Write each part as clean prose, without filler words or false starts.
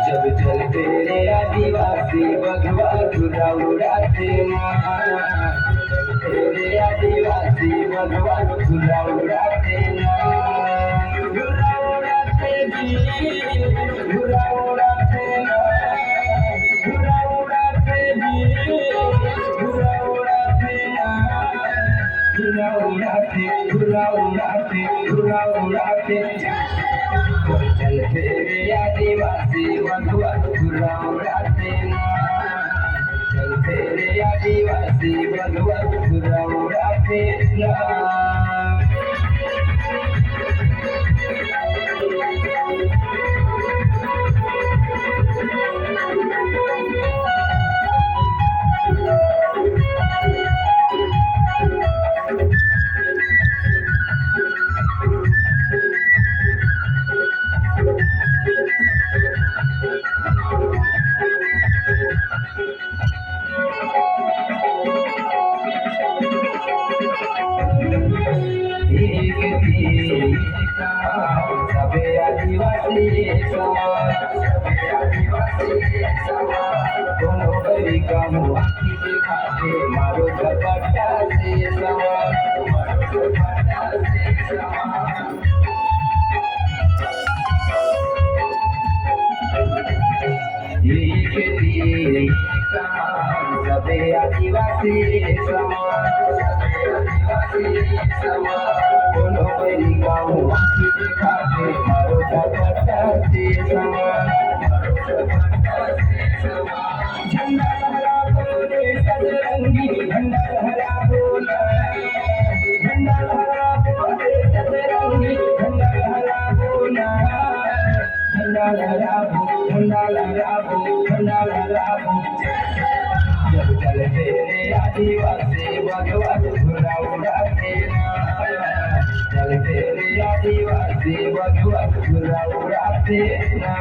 जब चलते रे आदिवासी भगवा धुरा उड़ाते ना, तेरे आदिवासी भगवा धुरा उड़ाते ना, धुरा उड़ाते जी, धुरा उड़ाते ना, धुरा उड़ाते जी, धुरा उड़ाते ना, धुरा उड़ाते, धुरा उड़ाते, धुरा उड़ाते। चलते रे आदिवासी भगवा धुरा उड़ाते ना, चलते रे आदिवासी भगवा धुरा उड़ाते ना। सबे आदिवासी समाज, सबे आदिवासी समाज, दोनों बड़ी काम आखी दिखाते मारो झपटा से समाज, मारो झपटा से समाज। यही खेती काम सबे आदिवासी समाज, सबे आदिवासी समाज, दोनों बड़ी काम आखी दिखाते मारो झपटा से समाज, मारो झपटा से समाज। झंडा लहरा बोले सतरंगी, झंडा लहरा बोले, झंडा लहरा बोले सतरंगी, झंडा लहरा बोले, झंडा लहरा बोले, झंडा लहरा बोले, झंडा लहरा बोले। जब चलते रे आदिवासी भगवा धुरा उड़ाते ना, चलते रे आदिवासी भगवा धुरा उड़ाते ना।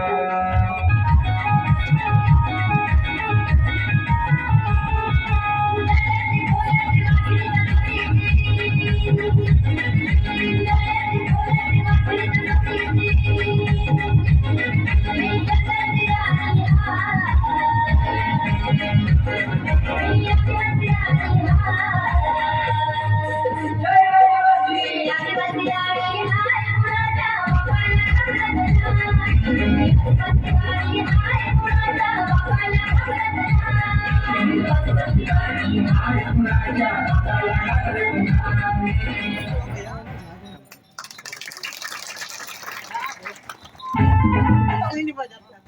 ini banyak.